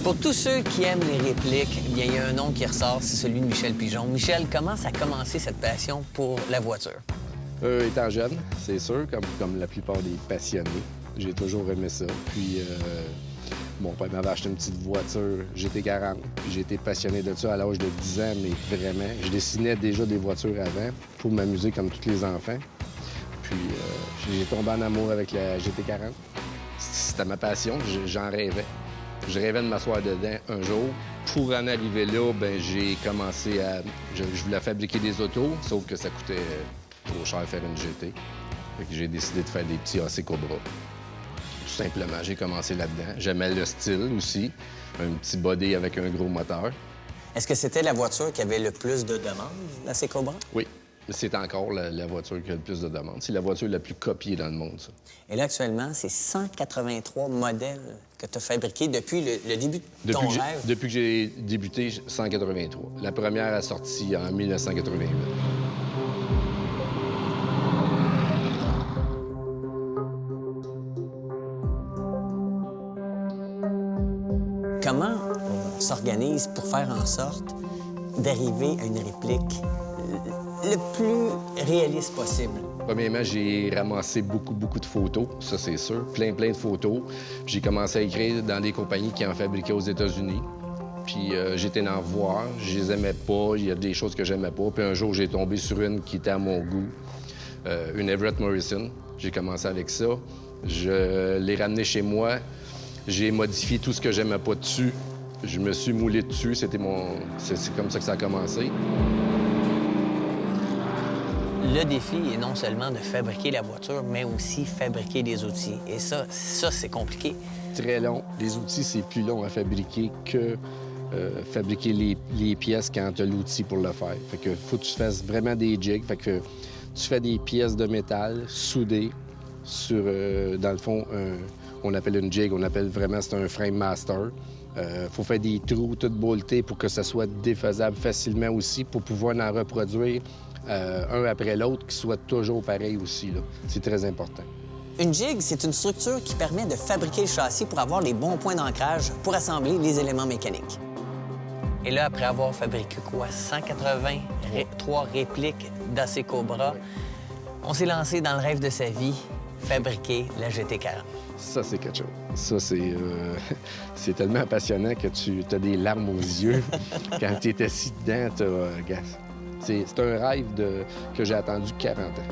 Pour tous ceux qui aiment les répliques, eh bien, il y a un nom qui ressort, c'est celui de Michel Pigeon. Michel, comment ça a commencé cette passion pour la voiture? Étant jeune, c'est sûr, comme la plupart des passionnés, j'ai toujours aimé ça. Puis, mon père m'avait acheté une petite voiture GT40. Puis j'ai été passionné de ça à l'âge de 10 ans, mais vraiment. Je dessinais déjà des voitures avant pour m'amuser comme tous les enfants. Puis, j'ai tombé en amour avec la GT40. C'était ma passion, j'en rêvais. Je rêvais de m'asseoir dedans un jour. Pour en arriver là, ben j'ai commencé à... Je voulais fabriquer des autos, sauf que ça coûtait trop cher faire une GT. Fait que j'ai décidé de faire des petits AC Cobra. Tout simplement, j'ai commencé là-dedans. J'aimais le style aussi, un petit body avec un gros moteur. Est-ce que c'était la voiture qui avait le plus de demandes, la Cobra? Oui, c'est encore la voiture qui a le plus de demandes. C'est la voiture la plus copiée dans le monde, ça. Et là, actuellement, c'est 183 modèles que tu as fabriqués depuis le début de ton rêve. Depuis que j'ai débuté, 183. La première a sorti en 1988. Comment on s'organise pour faire en sorte d'arriver à une réplique le plus réaliste possible? Premièrement, j'ai ramassé beaucoup de photos, ça c'est sûr, plein de photos. J'ai commencé à écrire dans des compagnies qui en fabriquaient aux États-Unis. Puis j'étais en voir, je les aimais pas, il y a des choses que j'aimais pas. Puis un jour, j'ai tombé sur une qui était à mon goût, une Everett Morrison. J'ai commencé avec ça. Je l'ai ramenée chez moi. J'ai modifié tout ce que j'aimais pas dessus. Je me suis moulé dessus. C'est comme ça que ça a commencé. Le défi est non seulement de fabriquer la voiture, mais aussi fabriquer des outils. Et ça c'est compliqué. Très long. Les outils, c'est plus long à fabriquer que fabriquer les pièces quand tu as l'outil pour le faire. Fait que faut que tu fasses vraiment des jigs. Fait que tu fais des pièces de métal soudées sur, dans le fond, on appelle une jig, on appelle vraiment, c'est un frame master. Faut faire des trous tout boltés pour que ça soit défaisable facilement aussi, pour pouvoir en reproduire un après l'autre, qui soit toujours pareil aussi, là. C'est très important. Une jig, c'est une structure qui permet de fabriquer le châssis pour avoir les bons points d'ancrage pour assembler les éléments mécaniques. Et là, après avoir fabriqué quoi? 183 répliques d'AC Cobra, on s'est lancé dans le rêve de sa vie, fabriquer la GT40. Ça, c'est quelque chose. Ça, c'est tellement passionnant que tu as des larmes aux yeux quand tu es assis dedans. C'est un rêve que j'ai attendu 40 ans.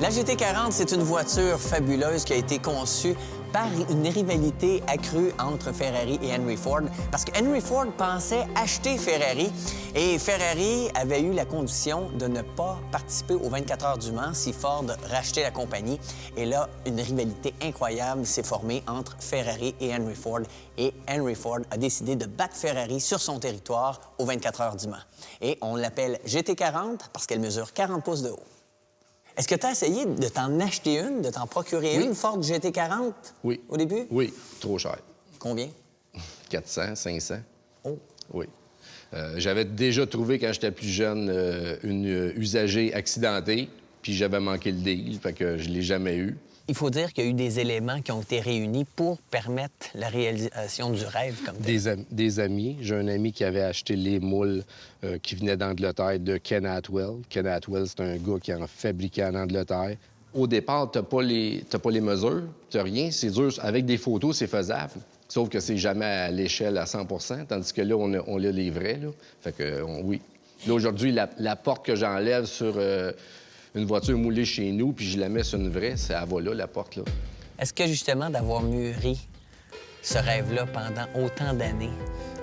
La GT40, c'est une voiture fabuleuse qui a été conçue par une rivalité accrue entre Ferrari et Henry Ford, parce que Henry Ford pensait acheter Ferrari et Ferrari avait eu la condition de ne pas participer aux 24 heures du Mans si Ford rachetait la compagnie. Et là, une rivalité incroyable s'est formée entre Ferrari et Henry Ford. Et Henry Ford a décidé de battre Ferrari sur son territoire aux 24 heures du Mans. Et on l'appelle GT40 parce qu'elle mesure 40 pouces de haut. Est-ce que tu as essayé de t'en acheter une, de t'en procurer une Ford GT40 au début? Oui, trop cher. Combien? 400, 500. Oh! Oui. J'avais déjà trouvé, quand j'étais plus jeune, une usagée accidentée, puis j'avais manqué le deal, fait que je l'ai jamais eu. Il faut dire qu'il y a eu des éléments qui ont été réunis pour permettre la réalisation du rêve comme tel. Des amis. J'ai un ami qui avait acheté les moules qui venaient d'Angleterre de Ken Atwell. Ken Atwell, c'est un gars qui en fabriquait en Angleterre. Au départ, t'as pas les mesures, t'as rien. C'est dur. Avec des photos, c'est faisable. Sauf que c'est jamais à l'échelle à 100 tandis que là, on a les vrais. Là. Fait que, oui. Là, aujourd'hui, la porte que j'enlève sur une voiture moulée chez nous, puis je la mets sur une vraie, ça va là, la porte, là. Est-ce que, justement, d'avoir mûri ce rêve-là pendant autant d'années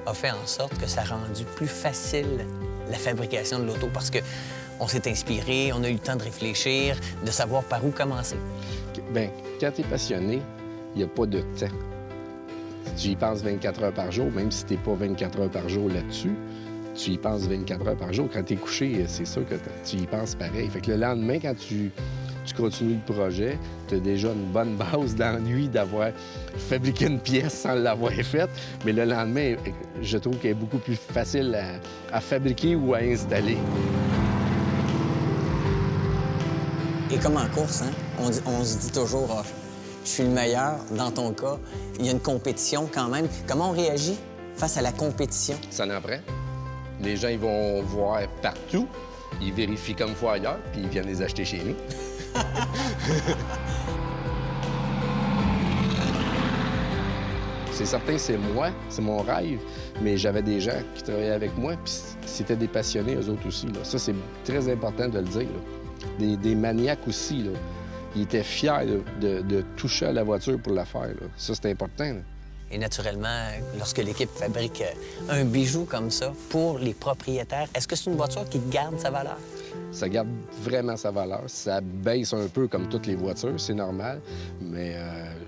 a fait en sorte que ça a rendu plus facile la fabrication de l'auto? Parce que on s'est inspiré, on a eu le temps de réfléchir, de savoir par où commencer. Bien, quand t'es passionné, il n'y a pas de temps. Tu y penses 24 heures par jour, même si t'es pas 24 heures par jour là-dessus, tu y penses 24 heures par jour. Quand t'es couché, c'est sûr que tu y penses pareil. Fait que le lendemain, quand tu continues le projet, t'as déjà une bonne base d'ennui d'avoir fabriqué une pièce sans l'avoir faite. Mais le lendemain, je trouve qu'elle est beaucoup plus facile à fabriquer ou à installer. Et comme en course, hein, on se dit toujours, je suis le meilleur. Dans ton cas, il y a une compétition quand même. Comment on réagit face à la compétition? Ça en prend. Les gens, ils vont voir partout. Ils vérifient comme fois ailleurs, puis ils viennent les acheter chez nous. C'est certain, c'est moi, c'est mon rêve, mais j'avais des gens qui travaillaient avec moi, puis c'était des passionnés, eux autres aussi. Là. Ça, c'est très important de le dire. Là. Des maniaques aussi. Là. Ils étaient fiers de toucher à la voiture pour la faire. Là. Ça, c'est important. Là. Et naturellement, lorsque l'équipe fabrique un bijou comme ça pour les propriétaires, est-ce que c'est une voiture qui garde sa valeur? Ça garde vraiment sa valeur. Ça baisse un peu comme toutes les voitures, c'est normal. Mais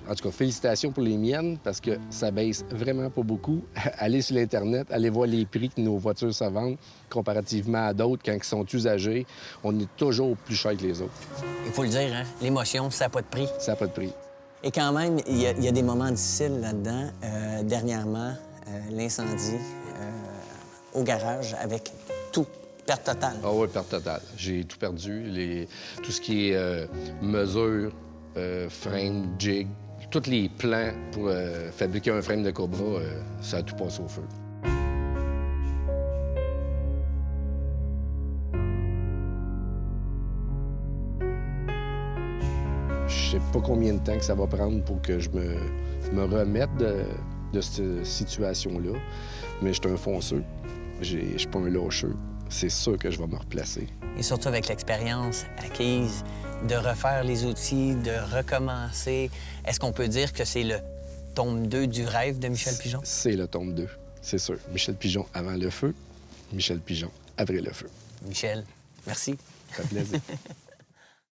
en tout cas, félicitations pour les miennes parce que ça baisse vraiment pas beaucoup. Allez sur l'Internet, allez voir les prix que nos voitures se vendent comparativement à d'autres. Quand ils sont usagés, on est toujours plus cher que les autres. Il faut le dire, hein? L'émotion, ça n'a pas de prix. Ça n'a pas de prix. Et quand même, il y a des moments difficiles là-dedans. Dernièrement, l'incendie au garage avec tout. Perte totale. Ah oui, perte totale. J'ai tout perdu. Tout ce qui est mesure, frame, jig, tous les plans pour fabriquer un frame de Cobra, ça a tout passé au feu. Je sais pas combien de temps que ça va prendre pour que je me remette de cette situation-là, mais je suis un fonceux. Je suis pas un lâcheux. C'est sûr que je vais me replacer. Et surtout avec l'expérience acquise, de refaire les outils, de recommencer. Est-ce qu'on peut dire que c'est le tome 2 du rêve de Michel Pigeon? C'est le tome 2, c'est sûr. Michel Pigeon avant le feu, Michel Pigeon après le feu. Michel, merci. Ça fait plaisir.